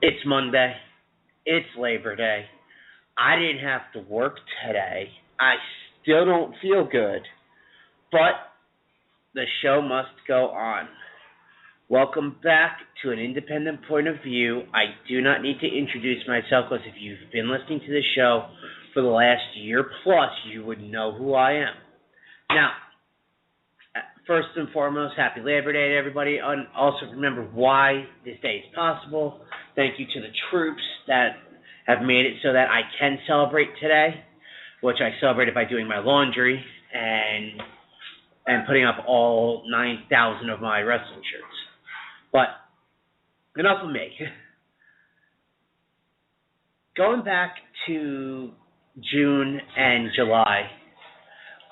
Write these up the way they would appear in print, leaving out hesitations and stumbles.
It's Monday. It's Labor Day. I didn't have to work today. I still don't feel good. But the show must go on. Welcome back to an independent point of view. I do not need to introduce myself because if you've been listening to this show for the last year plus, you would know who I am. Now, first and foremost, happy Labor Day to everybody. And also remember why this day is possible. Thank you to the troops that have made it so that I can celebrate today, which I celebrated by doing my laundry and putting up all 9,000 of my wrestling shirts. But enough of me. Going back to June and July,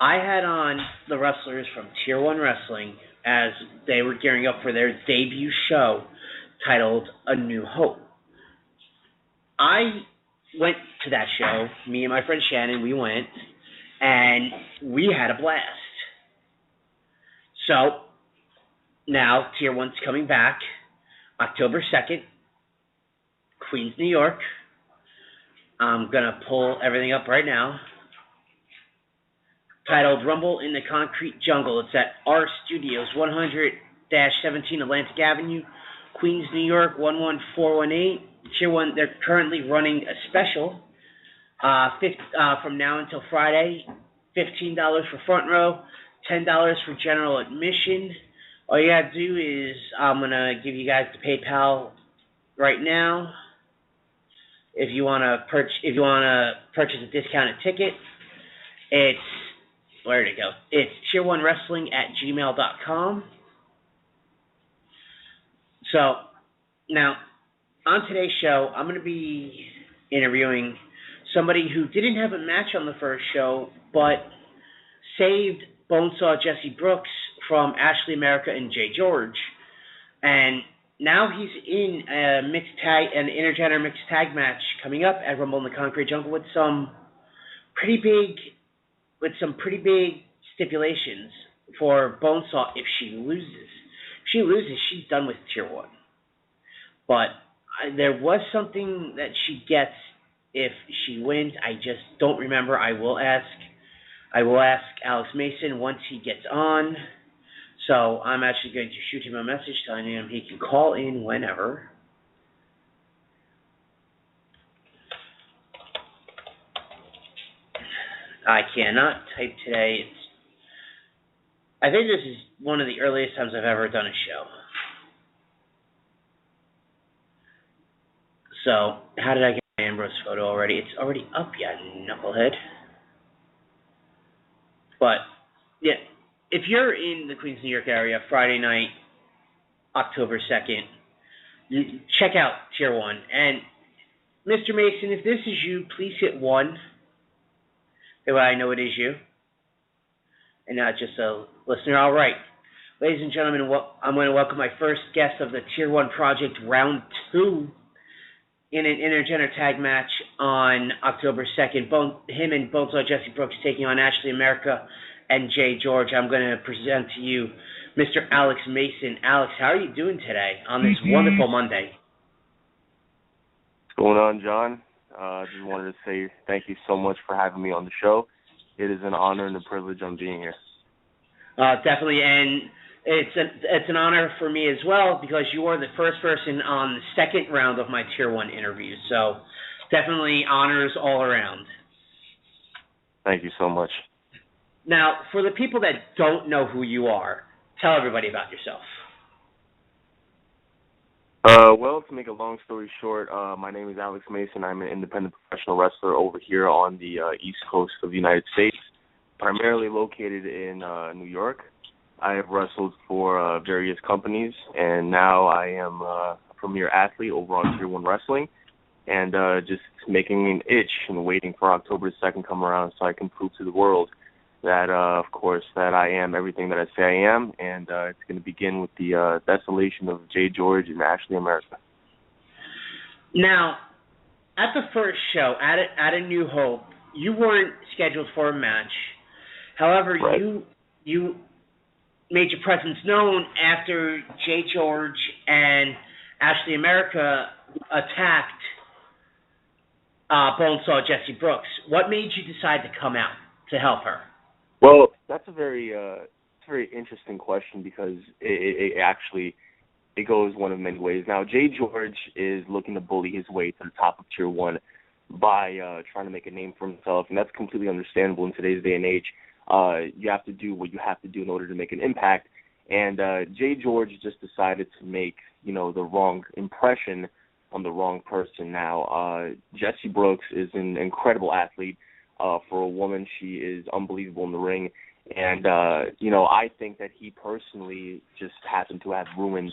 I had on the wrestlers from Tier 1 Wrestling as they were gearing up for their debut show titled A New Hope. I went to that show, me and my friend Shannon, we went, and we had a blast. So, now Tier 1's coming back, October 2nd, Queens, New York. I'm going to pull everything up right now. Titled Rumble in the Concrete Jungle. It's at our studios, 100-17 Atlantic Avenue, Queens, New York, 11418. Tier 1, they're currently running a special from now until Friday, $15 for front row, $10 for general admission. All you gotta do is, I'm gonna give you guys the PayPal right now. If you wanna purchase a discounted ticket, it's where'd it go? It's tier1wrestling@gmail.com. So now on today's show, I'm gonna be interviewing somebody who didn't have a match on the first show, but saved Bonesaw Jesse Brooks from Ashley America and Jay George, and now he's in an intergender mixed tag match coming up at Rumble in the Concrete Jungle with some pretty big stipulations for Bonesaw if she loses. If she loses, she's done with Tier 1. But there was something that she gets if she wins. I just don't remember. I will ask Alex Mason once he gets on. So I'm actually going to shoot him a message telling him he can call in whenever. I cannot type today. I think this is one of the earliest times I've ever done a show. So, how did I get my Ambrose photo already? It's already up yet, knucklehead. But, yeah, if you're in the Queens, New York area, Friday night, October 2nd, check out Tier 1. And, Mr. Mason, if this is you, please hit 1. That way I know it is you. And not just a listener. All right. Ladies and gentlemen, I'm going to welcome my first guest of the Tier 1 Project Round 2 in an intergender tag match on October 2nd. Him and Bonesaw Jesse Brooks taking on Ashley America and Jay George. I'm going to present to you Mr. Alex Mason. Alex, how are you doing today on this wonderful Monday? What's going on, John? Just wanted to say thank you so much for having me on the show. It is an honor and a privilege on being here. Definitely, and it's an honor for me as well because you are the first person on the second round of my Tier 1 interviews. So definitely honors all around. Thank you so much. Now, for the people that don't know who you are, tell everybody about yourself. Well, to make a long story short, my name is Alex Mason. I'm an independent professional wrestler over here on the East Coast of the United States, primarily located in New York. I have wrestled for various companies, and now I am a premier athlete over on Tier 1 Wrestling, and just making an itch and waiting for October 2nd to come around so I can prove to the world that, of course, that I am everything that I say I am, and it's going to begin with the desolation of Jay George and Ashley America. Now, at the first show, at A New Hope, you weren't scheduled for a match. However, right. you made your presence known after Jay George and Ashley America attacked Bonesaw Jesse Brooks. What made you decide to come out to help her? Well, that's a very interesting question because it actually it goes one of many ways. Now, Jay George is looking to bully his way to the top of Tier 1 by trying to make a name for himself, and that's completely understandable in today's day and age. You have to do what you have to do in order to make an impact, and Jay George just decided to make, the wrong impression on the wrong person. Now, Jessie Brooks is an incredible athlete. For a woman, she is unbelievable in the ring, and, I think that he personally just happened to have ruined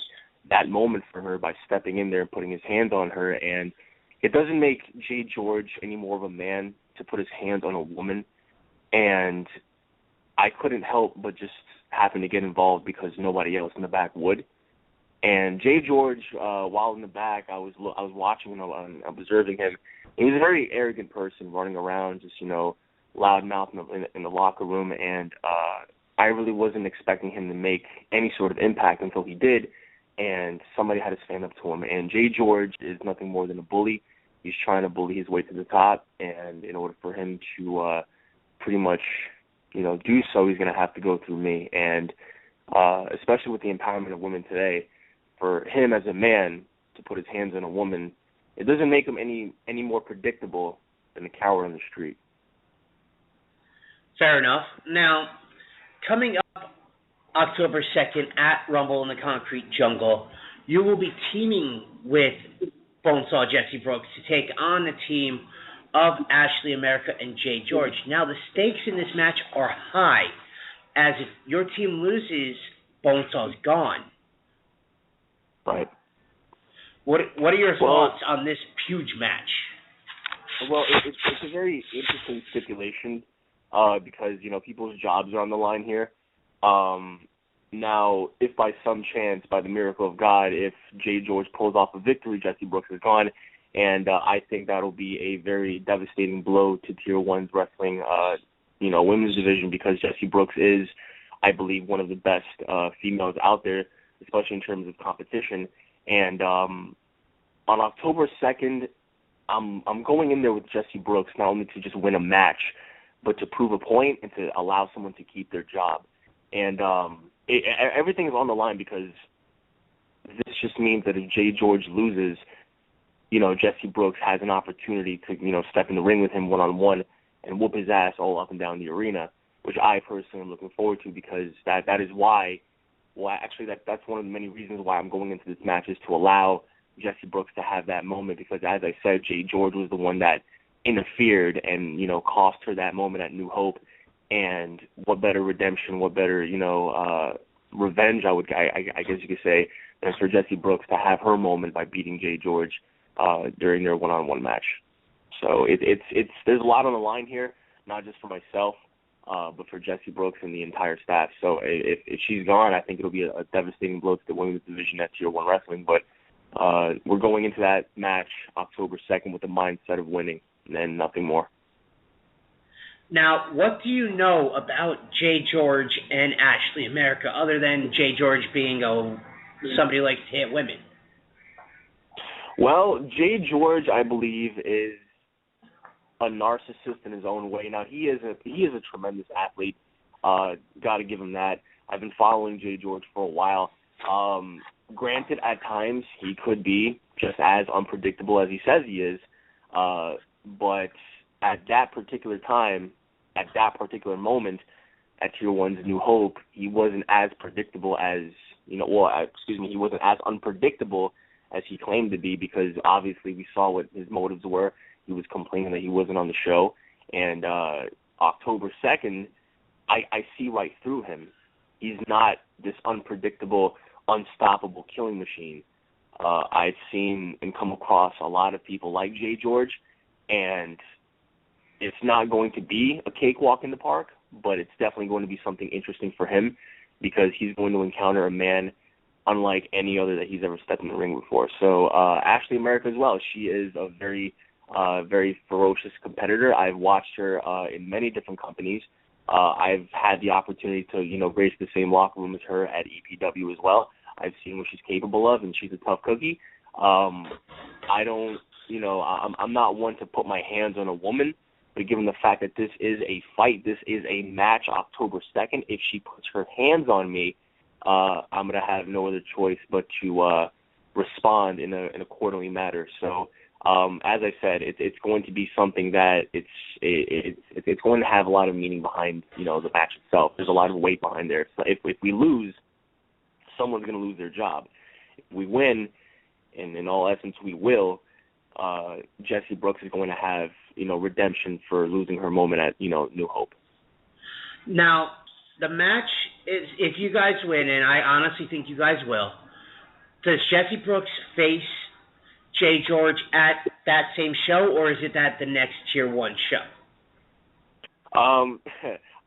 that moment for her by stepping in there and putting his hands on her. And it doesn't make Jay George any more of a man to put his hands on a woman. And I couldn't help but just happen to get involved because nobody else in the back would. And Jay George, while in the back, I was watching him, observing him. He was a very arrogant person running around, just, loud mouth in the locker room. And I really wasn't expecting him to make any sort of impact until he did. And somebody had to stand up to him. And Jay George is nothing more than a bully. He's trying to bully his way to the top. And in order for him to pretty much, do so, he's going to have to go through me. And especially with the empowerment of women today, for him as a man to put his hands on a woman, it doesn't make him any more predictable than a coward on the street. Fair enough. Now, coming up October 2nd at Rumble in the Concrete Jungle, you will be teaming with Bonesaw Jesse Brooks to take on the team of Ashley America and Jay George. Now, the stakes in this match are high, as if your team loses, Bonesaw's gone. Right. What are your thoughts on this huge match? Well, it's a very interesting stipulation because, people's jobs are on the line here. Now, if by some chance, by the miracle of God, if Jay George pulls off a victory, Jesse Brooks is gone, and I think that'll be a very devastating blow to Tier 1's wrestling, women's division, because Jesse Brooks is, I believe, one of the best females out there, especially in terms of competition. And on October 2nd, I'm going in there with Jesse Brooks not only to just win a match, but to prove a point and to allow someone to keep their job. And everything is on the line because this just means that if Jay George loses, Jesse Brooks has an opportunity to, step in the ring with him one-on-one and whoop his ass all up and down the arena, which I personally am looking forward to because that is why, that's one of the many reasons why I'm going into this match, is to allow Jesse Brooks to have that moment because, as I said, Jay George was the one that interfered and, cost her that moment at New Hope. And what better redemption, what better, revenge, I guess you could say, than for Jesse Brooks to have her moment by beating Jay George during their one-on-one match. So there's a lot on the line here, not just for myself, but for Jesse Brooks and the entire staff. So if she's gone, I think it'll be a devastating blow to the women's division at Tier 1 Wrestling. But we're going into that match October 2nd with the mindset of winning and nothing more. Now, what do you know about Jay George and Ashley America, other than Jay George being somebody who likes to hit women? Well, Jay George, I believe, is a narcissist in his own way. Now, he is a tremendous athlete. Got to give him that. I've been following Jay George for a while. Granted, at times he could be just as unpredictable as he says he is, but at that particular time, at that particular moment, at Tier 1's New Hope, he wasn't as predictable as, he wasn't as unpredictable as he claimed to be, because obviously we saw what his motives were. He was complaining that he wasn't on the show. And October 2nd, I see right through him. He's not this unpredictable, unstoppable killing machine. I've seen and come across a lot of people like Jay George, and it's not going to be a cakewalk in the park, but it's definitely going to be something interesting for him because he's going to encounter a man unlike any other that he's ever stepped in the ring before. So Ashley America as well. She is a very, very ferocious competitor. I've watched her in many different companies. I've had the opportunity to, grace the same locker room as her at AIPOV as well. I've seen what she's capable of, and she's a tough cookie. I don't, I'm not one to put my hands on a woman, but given the fact that this is a fight, this is a match October 2nd, if she puts her hands on me, I'm going to have no other choice but to respond in a quarterly manner. So, as I said, it's going to be something that it's going to have a lot of meaning behind, the match itself. There's a lot of weight behind there. So if we lose, someone's going to lose their job. If we win, and in all essence we will, Jessie Brooks is going to have, redemption for losing her moment at, New Hope. Now, the match is, if you guys win, and I honestly think you guys will, does Jessie Brooks face Jay George at that same show, or is it at the next Tier 1 show?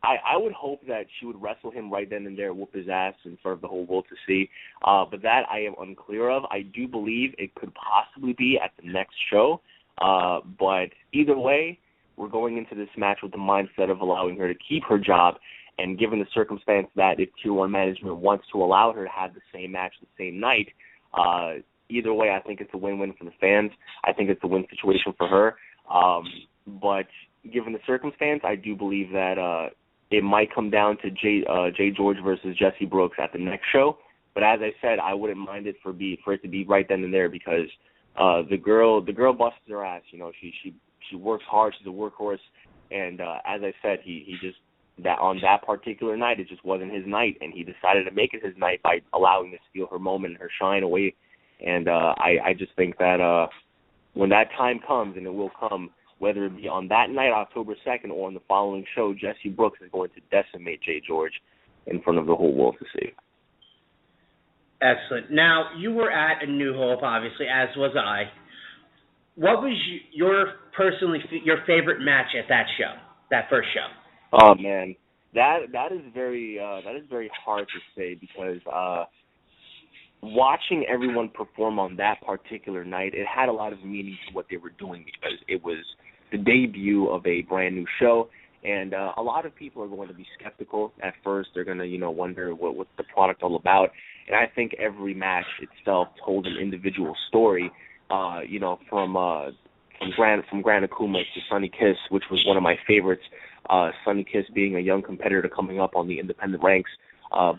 I would hope that she would wrestle him right then and there, whoop his ass in front of the whole world to see. But that I am unclear of. I do believe it could possibly be at the next show. But either way, we're going into this match with the mindset of allowing her to keep her job. And given the circumstance that if Tier 1 management wants to allow her to have the same match the same night, either way, I think it's a win-win for the fans. I think it's a win situation for her. But given the circumstance, I do believe that it might come down to Jay George versus Jessie Brooks at the next show. But as I said, I wouldn't mind it for it to be right then and there, because the girl busts her ass. She works hard. She's a workhorse. And as I said, he just, that on that particular night, it just wasn't his night, and he decided to make it his night by allowing to steal her moment and her shine away. And I just think that when that time comes, and it will come, whether it be on that night, October 2nd, or on the following show, Jessie Brooks is going to decimate Jay George in front of the whole world to see. Excellent. Now, you were at A New Hope, obviously, as was I. What was your favorite match at that show, that first show? Oh man, that is very hard to say, because watching everyone perform on that particular night, it had a lot of meaning to what they were doing, because it was the debut of a brand new show, and a lot of people are going to be skeptical at first. They're going to wonder what's the product all about, and I think every match itself told an individual story. From Grand Akuma to Sonny Kiss, which was one of my favorites. Sonny Kiss being a young competitor coming up on the independent ranks,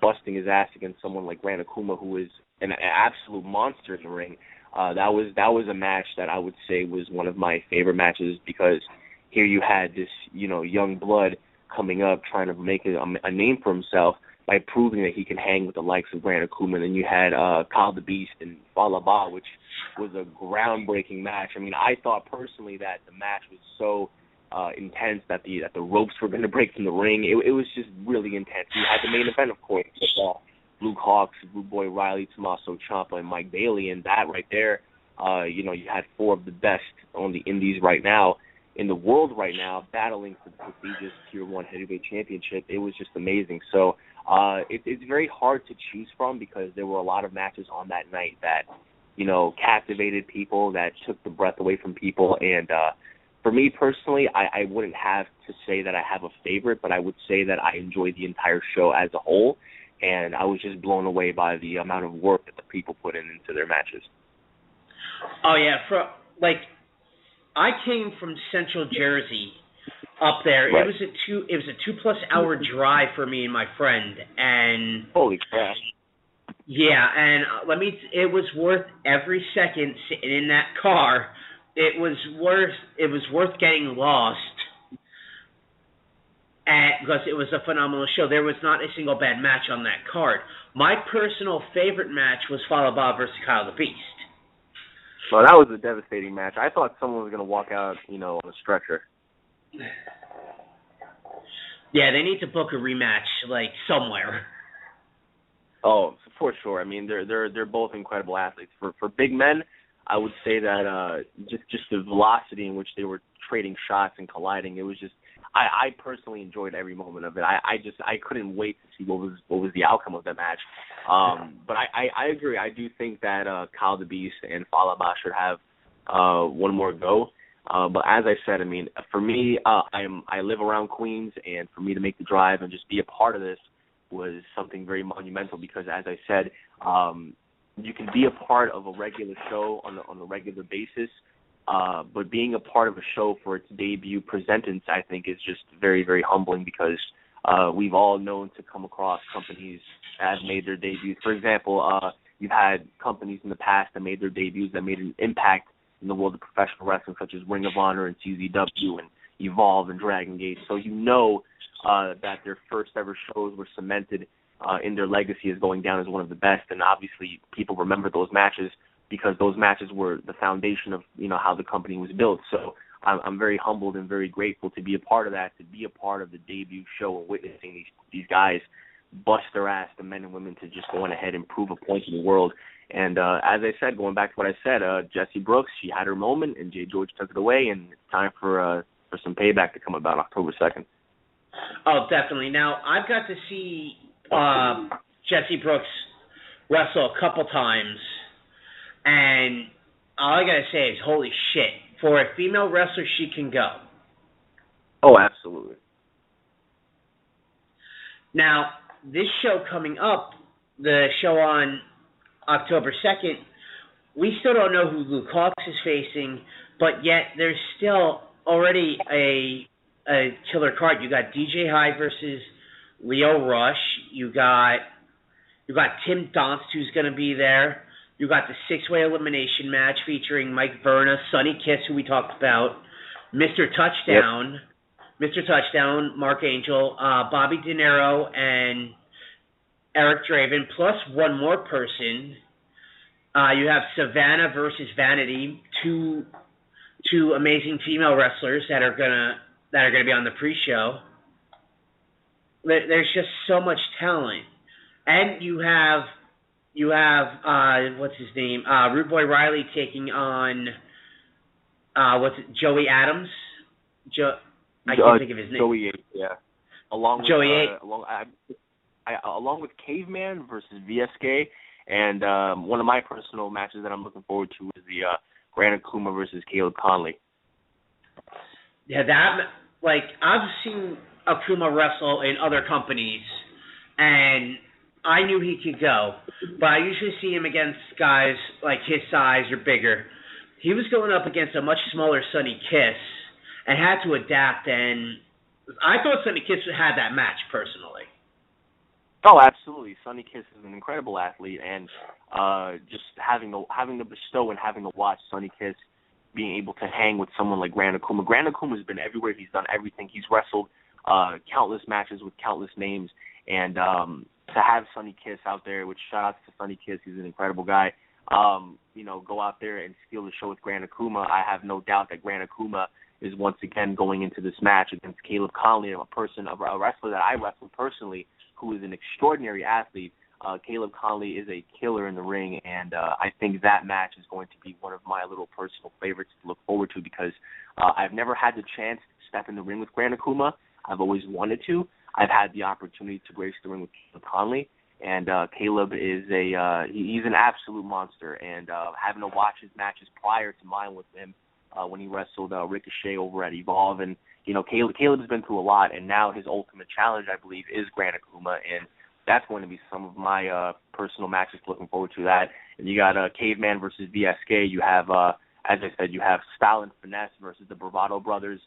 busting his ass against someone like Grand Akuma, who is an absolute monster in the ring. That was a match that I would say was one of my favorite matches, because here you had this young blood coming up trying to make a name for himself by proving that he can hang with the likes of Grand Akuma. And then you had Kyle the Beast and Falaba, which was a groundbreaking match. I mean, I thought personally that the match was so intense that the ropes were going to break from the ring. It was just really intense. You had the main event, of course, with Luke Hawks, Blue Boy Riley, Tommaso Ciampa, and Mike Bailey, and that right there, you had four of the best on the indies right now, in the world right now, battling for the prestigious Tier 1 Heavyweight Championship. It was just amazing. So it's very hard to choose from, because there were a lot of matches on that night that, captivated people, that took the breath away from people. And for me personally, I wouldn't have to say that I have a favorite, but I would say that I enjoyed the entire show as a whole, and I was just blown away by the amount of work that the people put into their matches. Oh yeah, I came from Central Jersey up there. Right. It was a 2+ hour drive for me and my friend, and holy crap. Yeah, and it was worth every second sitting in that car. It was worth getting lost, because it was a phenomenal show. There was not a single bad match on that card. My personal favorite match was Falaba versus Kyle the Beast. Well, that was a devastating match. I thought someone was going to walk out, on a stretcher. Yeah, they need to book a rematch, somewhere. Oh, for sure. I mean, they're both incredible athletes. For big men, I would say that just the velocity in which they were trading shots and colliding, it was just, I personally enjoyed every moment of it. I couldn't wait to see what was the outcome of that match. But I agree. I do think that Kyle the Beast and Falaba should have one more go. But as I said, I mean, for me, I live around Queens, and for me to make the drive and just be a part of this was something very monumental, because as I said, you can be a part of a regular show on a regular basis, but being a part of a show for its debut presentance, I think, is just very, very humbling because we've all known to come across companies that have made their debuts. For example, you've had companies in the past that made their debuts that made an impact in the world of professional wrestling, such as Ring of Honor and CZW and Evolve and Dragon Gate. So you know that their first ever shows were cemented in their legacy as going down as one of the best. And obviously people remember those matches because those matches were the foundation of, how the company was built. So I'm very humbled and very grateful to be a part of that, to be a part of the debut show and witnessing these guys bust their ass, the men and women, to just go on ahead and prove a point to the world. And as I said, going back to what I said, Jessie Brooks, she had her moment, and Jay George took it away, and it's time for some payback to come about October 2nd. Oh, definitely. Now, I've got to see Jessie Brooks wrestle a couple times, and all I got to say is, holy shit, for a female wrestler, she can go. Oh, absolutely. Now, this show coming up, the show on October 2nd, we still don't know who Luke Hawx is facing, but yet there's still already a killer card. You got DJ Hyde versus Leo Rush. You got Tim Donst, who's going to be there. You got the six-way elimination match featuring Mike Verna, Sonny Kiss, who we talked about, Mr. Touchdown, Mr. Touchdown, Mark Angel, Bobby De Niro, and Eric Draven, plus one more person. You have Savannah versus Vanity, two amazing female wrestlers that are gonna be on the pre-show. There's just so much talent, and you have what's his name, Rude Boy Riley taking on Joey Adams. I can't think of his name. Joey 8, yeah. Joey 8. Along with Caveman versus VSK, and one of my personal matches that I'm looking forward to is the Grand Akuma versus Caleb Conley. Yeah, I've seen Akuma wrestle in other companies, and I knew he could go, but I usually see him against guys like his size or bigger. He was going up against a much smaller Sonny Kiss and had to adapt, and I thought Sonny Kiss had that match personally. Oh, absolutely. Sonny Kiss is an incredible athlete, and just having to bestow and having to watch Sonny Kiss being able to hang with someone like Grand Akuma. Grand Akuma's been everywhere. He's done everything. He's wrestled countless matches with countless names, and to have Sonny Kiss out there, which shout outs to Sonny Kiss, he's an incredible guy, go out there and steal the show with Grand Akuma. I have no doubt that Grand Akuma is once again going into this match against Caleb Conley, a wrestler that I wrestled personally, who is an extraordinary athlete. Caleb Conley is a killer in the ring, and I think that match is going to be one of my little personal favorites to look forward to because I've never had the chance to step in the ring with Grand Akuma. I've always wanted to. I've had the opportunity to grace the ring with Caleb Conley, and Caleb is he's an absolute monster, and having to watch his matches prior to mine with him when he wrestled Ricochet over at Evolve, and Caleb's been through a lot, and now his ultimate challenge, I believe, is Grand Akuma, and that's going to be some of my personal matches. Looking forward to that. And you got Caveman versus VSK. You have, as I said, you have Style and Finesse versus the Bravado Brothers.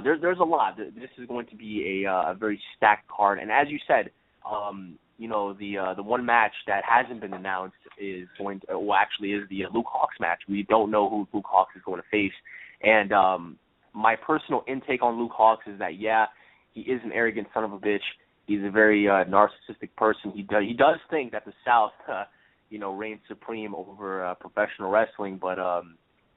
There's a lot. This is going to be a very stacked card. And as you said, the one match that hasn't been announced is the Luke Hawx match. We don't know who Luke Hawx is going to face. And my personal intake on Luke Hawx is that, yeah, he is an arrogant son of a bitch. He's a very narcissistic person. He does think that the South, reigns supreme over professional wrestling. But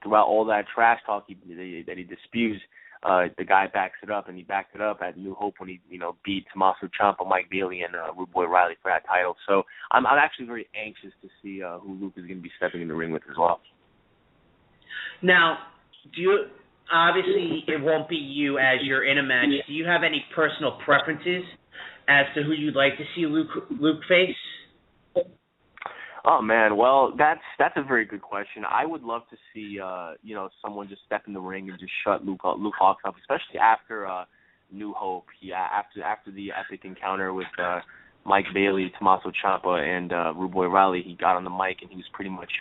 throughout all that trash talk that he disputes, the guy backs it up, and he backed it up at New Hope when he, beat Tommaso Ciampa, Mike Bailey, and Rude Boy Riley for that title. So I'm actually very anxious to see who Luke is going to be stepping in the ring with as well. Now, obviously it won't be you as you're in a match. Do you have any personal preferences as to who you'd like to see Luke face? Oh man, well that's a very good question. I would love to see someone just step in the ring and just shut Luke Hawx up, especially after New Hope. Yeah, after the epic encounter with Mike Bailey, Tommaso Ciampa, and Rude Boy Riley, he got on the mic and he was pretty much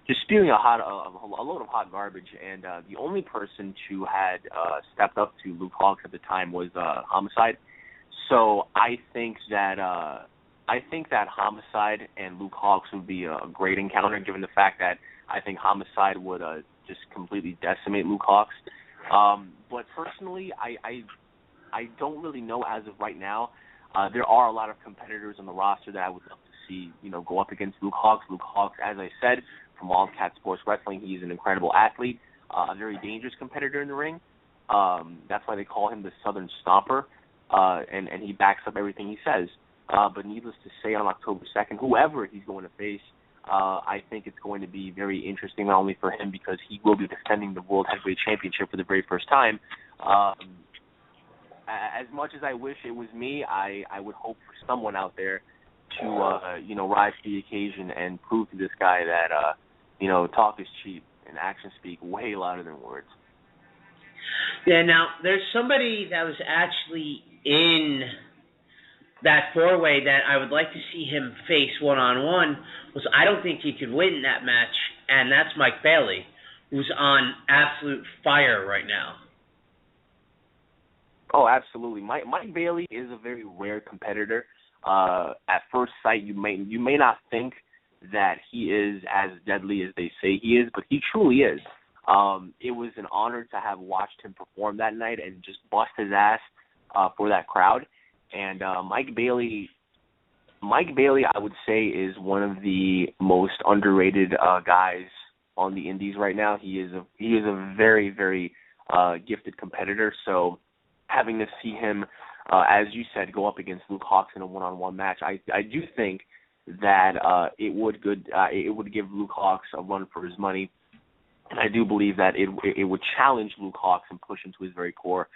just spewing a load of hot garbage. And the only person who had stepped up to Luke Hawx at the time was Homicide. So I think that Homicide and Luke Hawx would be a great encounter, given the fact that I think Homicide would just completely decimate Luke Hawx. But personally, I don't really know as of right now. There are a lot of competitors on the roster that I would love to see, go up against Luke Hawx. Luke Hawx, as I said, from Wildcat Sports Wrestling, he's an incredible athlete, a very dangerous competitor in the ring. That's why they call him the Southern Stomper, and he backs up everything he says. But needless to say, on October 2nd, whoever he's going to face, I think it's going to be very interesting, not only for him because he will be defending the World Heavyweight Championship for the very first time. As much as I wish it was me, I would hope for someone out there to, rise to the occasion and prove to this guy that, talk is cheap and actions speak way louder than words. Yeah, now, there's somebody that was actually in that four-way that I would like to see him face one-on-one. I don't think he could win that match, and that's Mike Bailey, who's on absolute fire right now. Oh, absolutely. Mike Bailey is a very rare competitor. At first sight, you may not think that he is as deadly as they say he is, but he truly is. It was an honor to have watched him perform that night and just bust his ass for that crowd. And Mike Bailey, I would say, is one of the most underrated guys on the indies right now. He is a very, very gifted competitor. So having to see him, as you said, go up against Luke Hawx in a one-on-one match, I do think that it would give Luke Hawx a run for his money, and I do believe that it would challenge Luke Hawx and push him to his very core.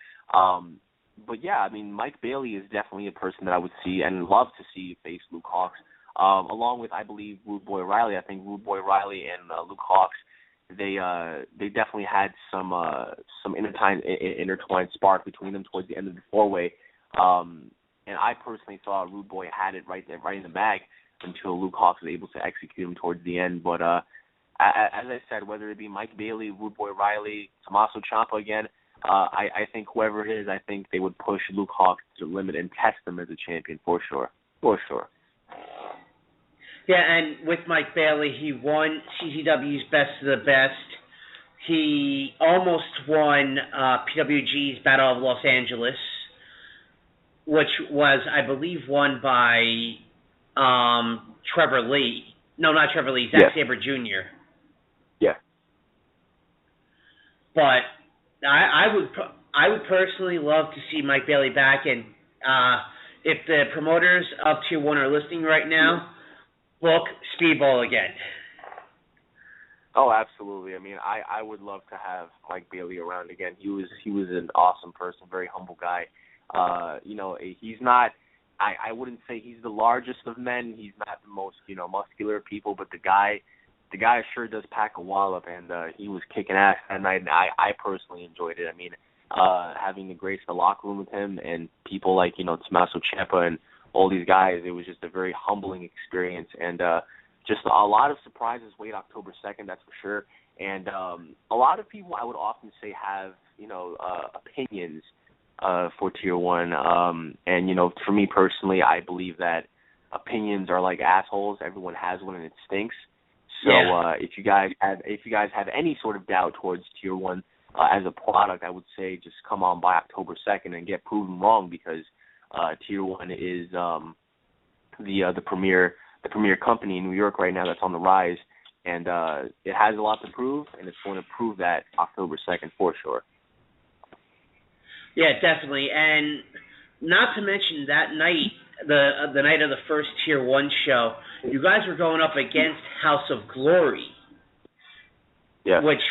But yeah, I mean, Mike Bailey is definitely a person that I would see and love to see face Luke Hawx, along with, I believe, Rude Boy Riley. I think Rude Boy Riley and Luke Hawx, they definitely had some intertwined spark between them towards the end of the four-way. And I personally thought Rude Boy had it right in the bag until Luke Hawx was able to execute him towards the end. But as I said, whether it be Mike Bailey, Rude Boy Riley, Tommaso Ciampa again, I think whoever it is, I think they would push Luke Hawx to the limit and test him as a champion for sure. For sure. Yeah, and with Mike Bailey, he won CZW's Best of the Best. He almost won PWG's Battle of Los Angeles, which was, I believe, won by Trevor Lee. No, not Trevor Lee, Zack Sabre Jr. Yeah. But I would personally love to see Mike Bailey back, and if the promoters of Tier 1 are listening right now, book Speedball again. Oh, absolutely. I mean, I would love to have Mike Bailey around again. He was an awesome person, very humble guy. He's not, I wouldn't say he's the largest of men. He's not the most, muscular people, but the guy sure does pack a wallop, and he was kicking ass that night, and I personally enjoyed it. I mean, having to grace the locker room with him and people like, Tommaso Ciampa and all these guys, it was just a very humbling experience, and just a lot of surprises wait October 2nd, that's for sure. And a lot of people, I would often say, have, opinions for Tier 1. And, for me personally, I believe that opinions are like assholes. Everyone has one and it stinks. So if you guys have any sort of doubt towards Tier 1 as a product, I would say just come on by October 2nd and get proven wrong, because Tier 1 is the premier company in New York right now that's on the rise, and it has a lot to prove, and it's going to prove that October 2nd for sure. Yeah, definitely. And not to mention that night, the night of the first Tier 1 show, you guys were going up against House of Glory. Yeah. Which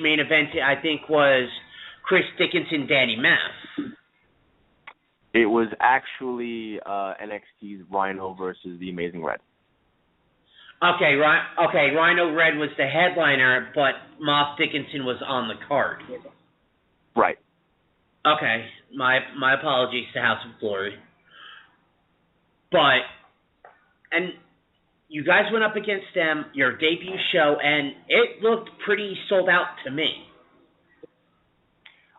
main event I think was Chris Dickinson, Danny Maff. It was actually NXT's Rhino versus the Amazing Red. Okay, Rhino Red was the headliner, but Moff Dickinson was on the card. Right. Okay, my apologies to House of Glory. But and you guys went up against them, your debut show, and it looked pretty sold out to me.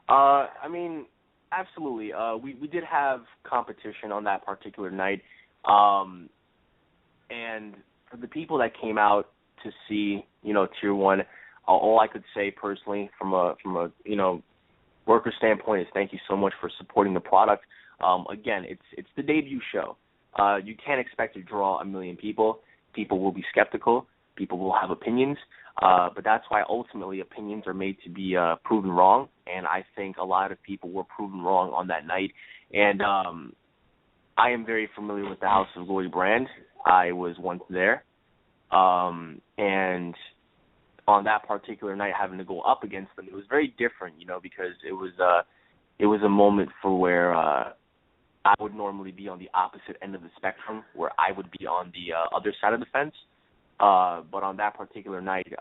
I mean, absolutely. We did have competition on that particular night, and for the people that came out to see, Tier 1, all I could say personally from a worker standpoint is thank you so much for supporting the product. Again, it's the debut show. You can't expect to draw a million people. People will be skeptical. People will have opinions. But that's why ultimately opinions are made to be proven wrong. And I think a lot of people were proven wrong on that night. And I am very familiar with the House of Glory brand. I was once there. And on that particular night, having to go up against them, it was very different, because it was a moment for where I would normally be on the opposite end of the spectrum, where I would be on the other side of the fence. But on that particular night,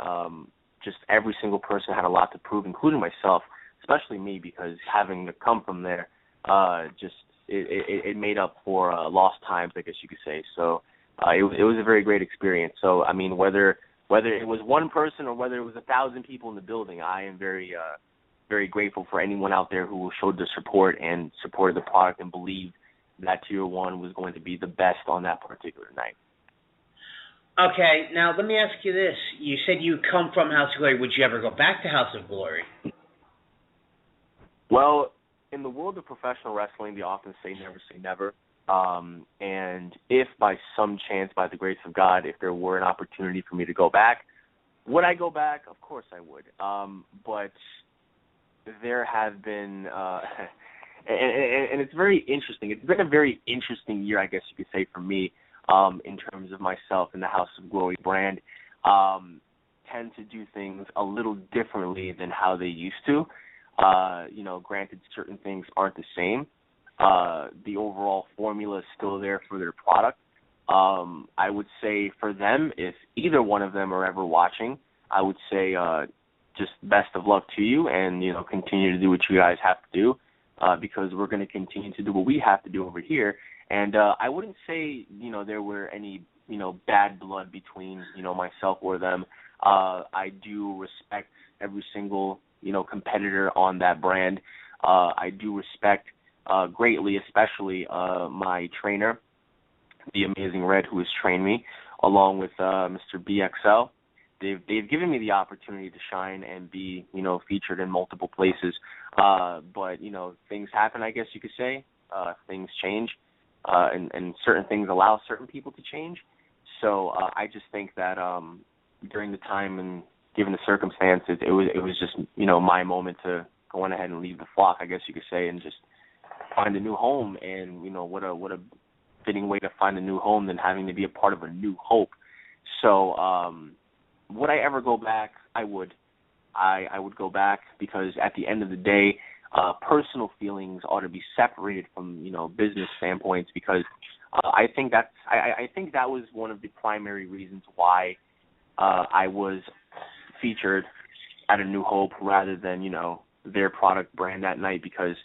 just every single person had a lot to prove, including myself, especially me, because having to come from there, it made up for lost times, I guess you could say. So it was a very great experience. So, I mean, whether it was one person or whether it was 1,000 people in the building, I am very, very grateful for anyone out there who showed their support and supported the product and believed that Tier 1 was going to be the best on that particular night. Okay, now let me ask you this. You said you come from House of Glory. Would you ever go back to House of Glory? Well, in the world of professional wrestling, they often say never. And if by some chance, by the grace of God, if there were an opportunity for me to go back, would I go back? Of course I would. But there have been, and it's very interesting. It's been a very interesting year, I guess you could say, for me, in terms of myself and the House of Glory brand. Tend to do things a little differently than how they used to. Granted, certain things aren't the same. The overall formula is still there for their product. I would say for them, if either one of them are ever watching, I would say just best of luck to you, and continue to do what you guys have to do, because we're going to continue to do what we have to do over here. And I wouldn't say there were any bad blood between myself or them. I do respect every single competitor on that brand. I do respect greatly, especially my trainer, the Amazing Red, who has trained me, along with Mr. BXL. They've given me the opportunity to shine and be featured in multiple places. But things happen, I guess you could say. Things change, and certain things allow certain people to change. So I just think that during the time and given the circumstances, it was just my moment to go on ahead and leave the flock, I guess you could say, and just find a new home. And what a fitting way to find a new home than having to be a part of a new hope. So would I ever go back? I would. I would go back, because at the end of the day, personal feelings ought to be separated from business standpoints, because I think that was one of the primary reasons why I was featured at A New Hope rather than their product brand that night, because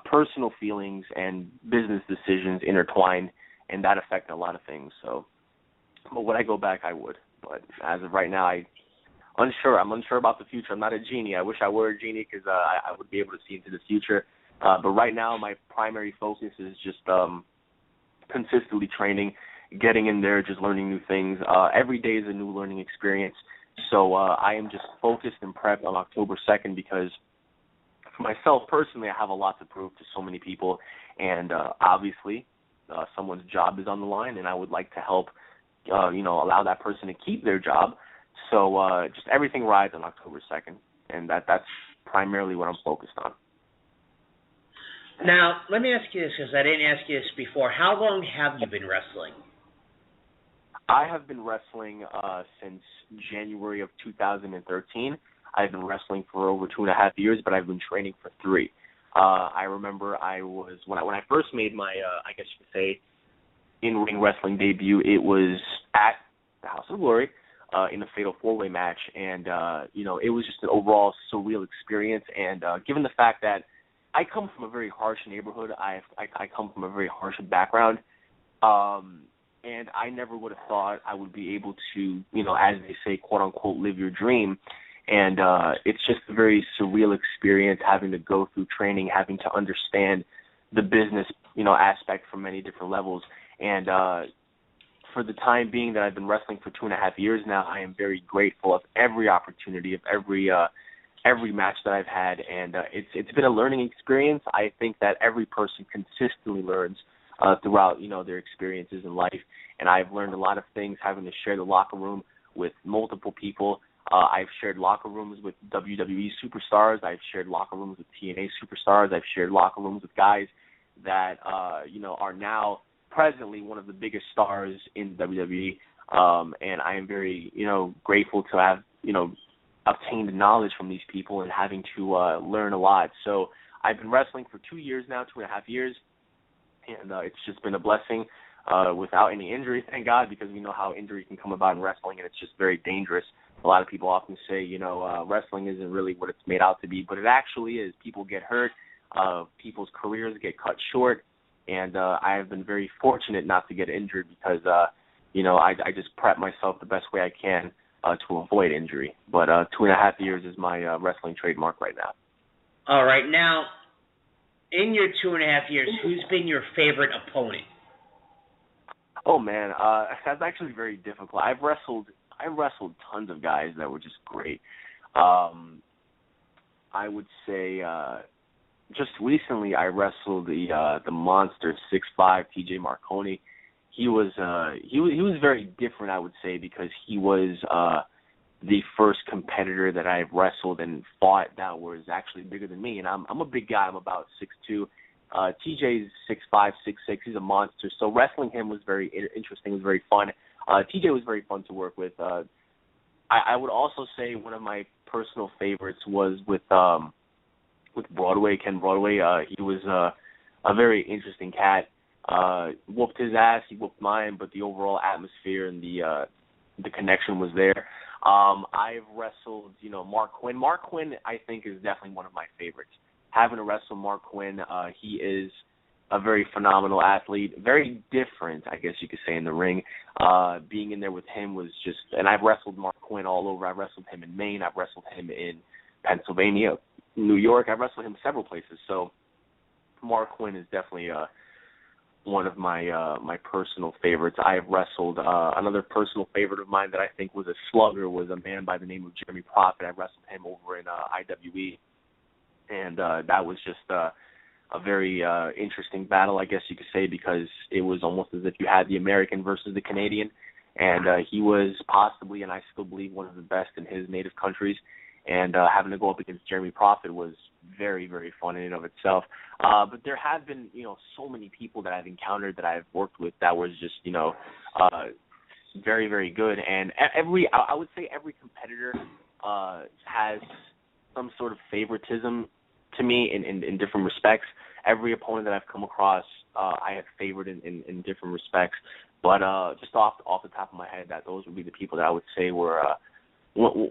personal feelings and business decisions intertwine, and that affected a lot of things. So, but would I go back? I would. But as of right now, I'm unsure about the future. I'm not a genie. I wish I were a genie, because I would be able to see into the future. But right now, my primary focus is just consistently training, getting in there, just learning new things. Every day is a new learning experience. So I am just focused and prepped on October 2nd, because for myself personally, I have a lot to prove to so many people. And obviously, someone's job is on the line, and I would like to help, allow that person to keep their job. So just everything rides on October 2nd, and that's primarily what I'm focused on. Now, let me ask you this, because I didn't ask you this before. How long have you been wrestling? I have been wrestling since January of 2013. I've been wrestling for over 2.5 years, but I've been training for 3. I remember when I first made my, I guess you could say, in-ring wrestling debut, it was at the House of Glory in a fatal 4-way match, and it was just an overall surreal experience. And given the fact that I come from a very harsh neighborhood, I come from a very harsh background, And I never would have thought I would be able to, as they say, quote unquote, live your dream. And it's just a very surreal experience having to go through training, having to understand the business, aspect from many different levels. And for the time being that I've been wrestling for 2.5 years now, I am very grateful of every opportunity, of every match that I've had, and it's been a learning experience. I think that every person consistently learns throughout their experiences in life, and I've learned a lot of things having to share the locker room with multiple people. I've shared locker rooms with WWE superstars. I've shared locker rooms with TNA superstars. I've shared locker rooms with guys that are now presently one of the biggest stars in WWE, and I am very grateful to have obtained knowledge from these people and having to learn a lot. So I've been wrestling for 2 years now, 2.5 years, and it's just been a blessing without any injury, thank God, because we know how injury can come about in wrestling, and it's just very dangerous. A lot of people often say, wrestling isn't really what it's made out to be, but it actually is. People get hurt, people's careers get cut short, and I have been very fortunate not to get injured because, I just prep myself the best way I can to avoid injury. But 2.5 years is my wrestling trademark right now. All right. Now, in your 2.5 years, who's been your favorite opponent? Oh, man, that's actually very difficult. I've wrestled tons of guys that were just great. I would say just recently I wrestled the monster 6'5" TJ Marconi. He was very different, I would say, because he was the first competitor that I've wrestled and fought that was actually bigger than me. And I'm a big guy. I'm about 6'2". TJ's 6'5", 6'6". He's a monster. So wrestling him was very interesting. It was very fun. TJ was very fun to work with. I would also say one of my personal favorites was with Broadway, Ken Broadway. He was a very interesting cat. Whooped his ass, he whooped mine, but the overall atmosphere and the connection was there. I've wrestled, Mark Quinn. Mark Quinn, I think, is definitely one of my favorites. Having to wrestle Mark Quinn, he is a very phenomenal athlete, very different, I guess you could say, in the ring. Being in there with him was just, and I've wrestled Mark Quinn all over. I've wrestled him in Maine. I've wrestled him in Pennsylvania, New York. I've wrestled him several places. So Mark Quinn is definitely one of my personal favorites. I have wrestled another personal favorite of mine that I think was a slugger was a man by the name of Jeremy Prophet. I wrestled him over in IWE, and that was just a very interesting battle, I guess you could say, because it was almost as if you had the American versus the Canadian, and he was possibly, and I still believe, one of the best in his native countries. And having to go up against Jeremy Prophet was very, very fun in and of itself. But there have been, so many people that I've encountered that I've worked with that was just, very, very good. And I would say every competitor has some sort of favoritism to me in different respects. Every opponent that I've come across, I have favored in different respects. But just off the top of my head, those would be the people that I would say were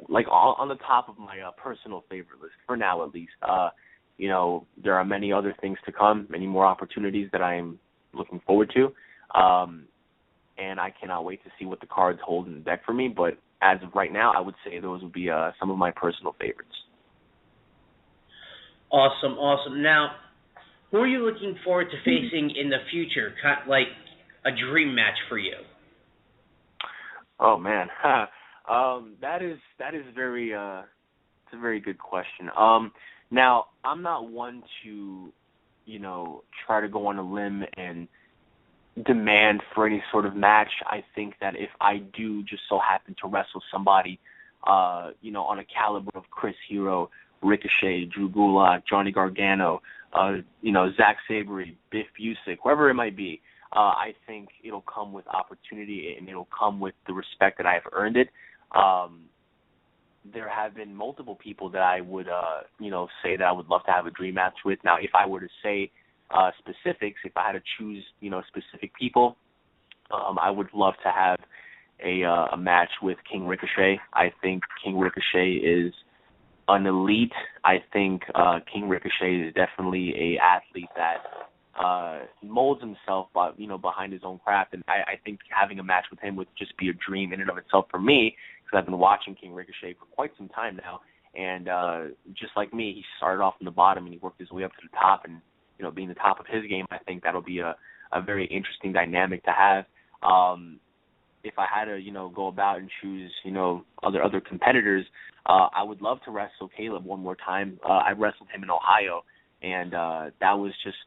like on the top of my personal favorite list for now, at least. There are many other things to come, many more opportunities that I am looking forward to, and I cannot wait to see what the cards hold in the deck for me. But as of right now, I would say those would be some of my personal favorites. Awesome. Now, who are you looking forward to facing in the future? Kind of like a dream match for you. Oh man. That is very it's a very good question. Now I'm not one to try to go on a limb and demand for any sort of match. I think that if I do just so happen to wrestle somebody on a caliber of Chris Hero, Ricochet, Drew Gulak, Johnny Gargano, Zack Sabre, Biff Busick, whoever it might be, I think it'll come with opportunity and it'll come with the respect that I've earned it. There have been multiple people that I would, say that I would love to have a dream match with. Now, if I were to say specifics, if I had to choose, specific people, I would love to have a match with King Ricochet. I think King Ricochet is an elite. I think King Ricochet is definitely a athlete that molds himself, behind his own craft. And I think having a match with him would just be a dream in and of itself for me, because I've been watching King Ricochet for quite some time now. And just like me, he started off from the bottom and he worked his way up to the top. And, being the top of his game, I think that'll be a very interesting dynamic to have. If I had to, go about and choose, other competitors, I would love to wrestle Caleb one more time. I wrestled him in Ohio, and that was just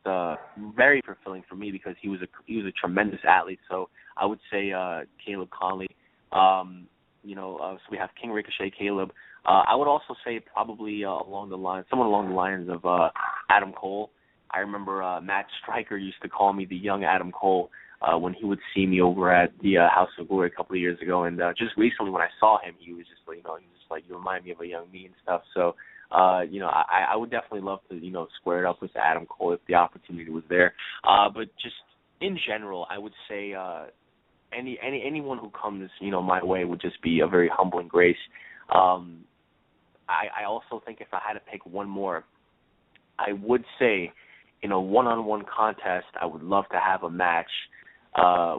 very fulfilling for me, because he was a tremendous athlete. So I would say Caleb Conley. So we have King Ricochet, Caleb. I would also say probably someone along the lines of Adam Cole. I remember Matt Stryker used to call me the young Adam Cole when he would see me over at the House of Glory a couple of years ago. And just recently when I saw him, he was just like, you remind me of a young me and stuff. So, I would definitely love to, square it up with Adam Cole if the opportunity was there. But just in general, I would say anyone who comes, my way would just be a very humbling grace. I also think if I had to pick one more, I would say in a one-on-one contest, I would love to have a match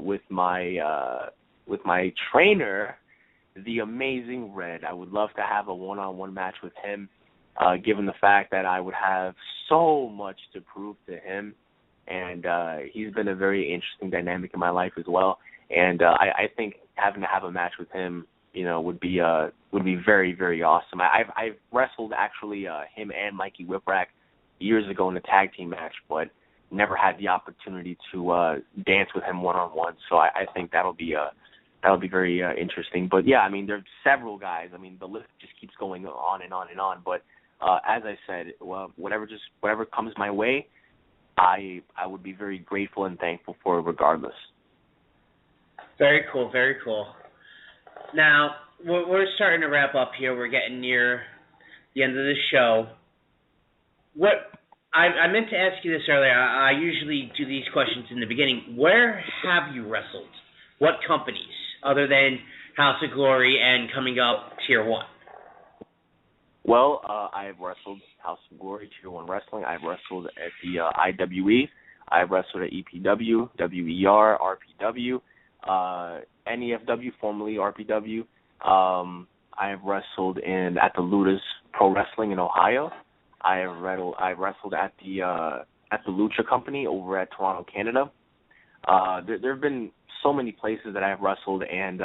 with my trainer, the Amazing Red. I would love to have a one-on-one match with him, given the fact that I would have so much to prove to him, and he's been a very interesting dynamic in my life as well. And I think having to have a match with him, would be very, very awesome. I've wrestled actually him and Mikey Whipwreck years ago in a tag team match, but never had the opportunity to dance with him one-on-one. So I think that'll be very interesting. But yeah, I mean, there's several guys. I mean, the list just keeps going on and on and on. But as I said, whatever comes my way, I would be very grateful and thankful for it regardless. Very cool, very cool. Now, we're starting to wrap up here. We're getting near the end of the show. I meant to ask you this earlier. I usually do these questions in the beginning. Where have you wrestled? What companies, other than House of Glory and coming up Tier 1? Well, I've wrestled House of Glory, Tier 1 Wrestling. I've wrestled at the IWE. I've wrestled at EPW, WER, RPW, NEFW, formerly RPW. I have wrestled at the Ludas Pro Wrestling in Ohio. I wrestled at the Lucha Company over at Toronto, Canada. There have been so many places that I have wrestled, and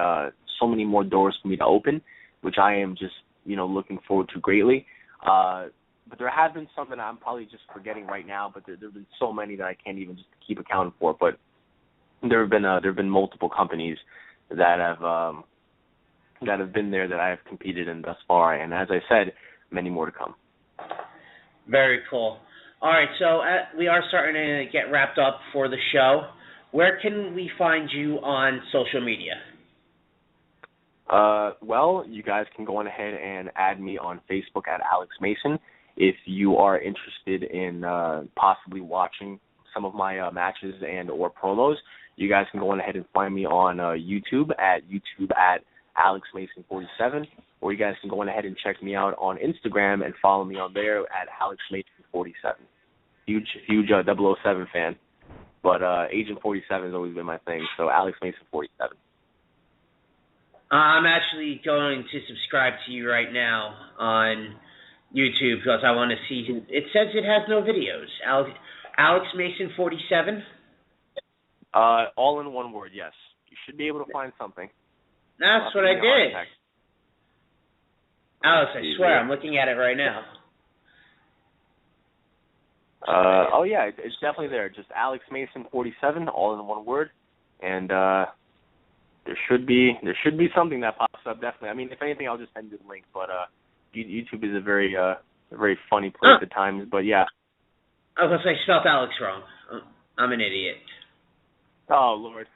so many more doors for me to open, which I am just looking forward to greatly. But there have been some that I'm probably just forgetting right now. But there have been so many that I can't even just keep accounting for. But there have been multiple companies that have been there that I have competed in thus far, and as I said, many more to come. Very cool. All right, so we are starting to get wrapped up for the show. Where can we find you on social media? Well, you guys can go on ahead and add me on Facebook at Alex Mason. If you are interested in possibly watching some of my matches and or promos, you guys can go on ahead and find me on YouTube at Alex Mason 47, or you guys can go on ahead and check me out on Instagram and follow me on there at Alex Mason 47. Huge 007 fan, but Agent 47 has always been my thing. So Alex Mason 47. I'm actually going to subscribe to you right now on YouTube because I want to see. It says it has no videos. Alex Mason 47. All in one word, yes. You should be able to find something. That's what I did. Alex, I swear, I'm looking at it right now. Oh yeah, it's definitely there. Just Alex Mason 47, all in one word, and there should be something that pops up. Definitely. I mean, if anything, I'll just send you the link. But YouTube is a very funny place at times. But yeah. I was gonna say, spelled Alex wrong. I'm an idiot. Oh Lord.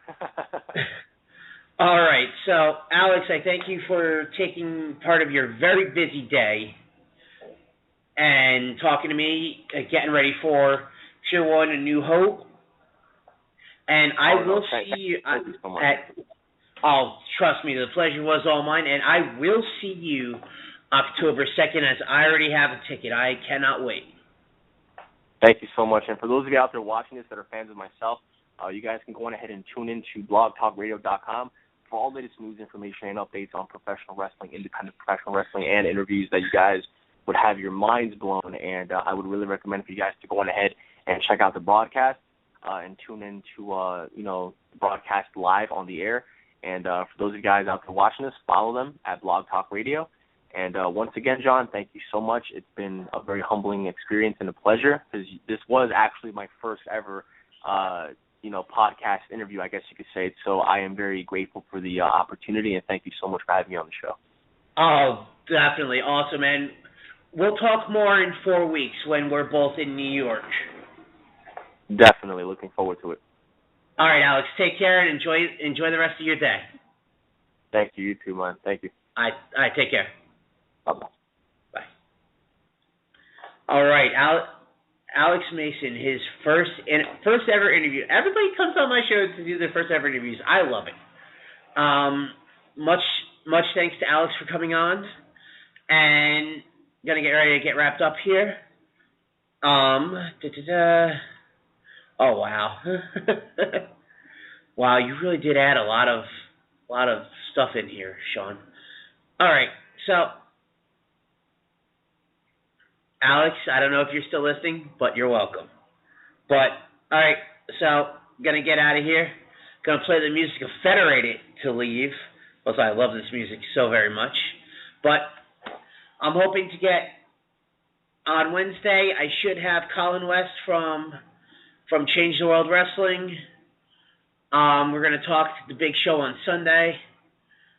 All right, so Alex, I thank you for taking part of your very busy day and talking to me, getting ready for Tier 1 and New Hope. And I will see you trust me, the pleasure was all mine, and I will see you October 2nd, as I already have a ticket. I cannot wait. Thank you so much. And for those of you out there watching this that are fans of myself, you guys can go on ahead and tune in to blogtalkradio.com for all latest news, information, and updates on professional wrestling, independent professional wrestling, and interviews that you guys would have your minds blown. And I would really recommend for you guys to go on ahead and check out the broadcast and tune in to, the broadcast live on the air. And for those of you guys out there watching this, follow them at Blog Talk Radio. And once again, John, thank you so much. It's been a very humbling experience and a pleasure, because this was actually my first ever, podcast interview, I guess you could say. So I am very grateful for the opportunity, and thank you so much for having me on the show. Oh, definitely. Awesome. And we'll talk more in 4 weeks when we're both in New York. Definitely. Looking forward to it. All right, Alex. Take care and enjoy the rest of your day. Thank you. You too, man. Thank you. All right. Take care. Bye-bye. Bye. All right, Alex Mason, his first ever interview. Everybody comes on my show to do their first ever interviews. I love it. Much thanks to Alex for coming on, and gonna get ready to get wrapped up here. Oh wow, wow! You really did add a lot of stuff in here, Sean. All right, so Alex, I don't know if you're still listening, but you're welcome. But all right, so gonna get out of here. Gonna play the music of Federated to leave. Plus, I love this music so very much. But I'm hoping to get on Wednesday. I should have Colin West from Change the World Wrestling. We're going to talk the big show on Sunday.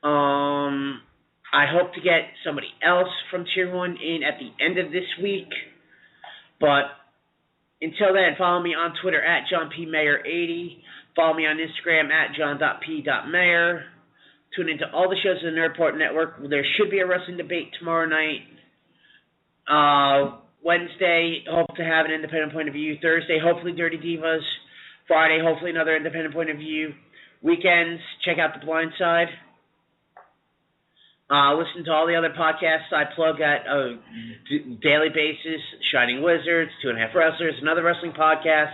I hope to get somebody else from Tier 1 in at the end of this week. But until then, follow me on Twitter at JohnPMayer80. Follow me on Instagram at john.p.mayer. Tune into all the shows of the Nerdport Network. There should be a wrestling debate tomorrow night. Wednesday, hope to have an independent point of view. Thursday, hopefully Dirty Divas. Friday, hopefully another independent point of view. Weekends, check out The Blind Side. Listen to all the other podcasts I plug at a daily basis. Shining Wizards, 2.5 Wrestlers, another wrestling podcast.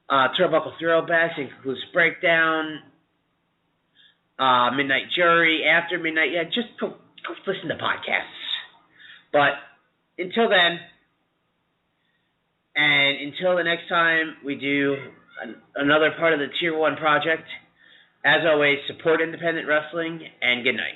Turnbuckle Throwbacks, Inconclusive Breakdown. Midnight Jury, After Midnight. Yeah, just go listen to podcasts. But until then, and until the next time we do another part of the Tier 1 project, as always, support independent wrestling, and good night.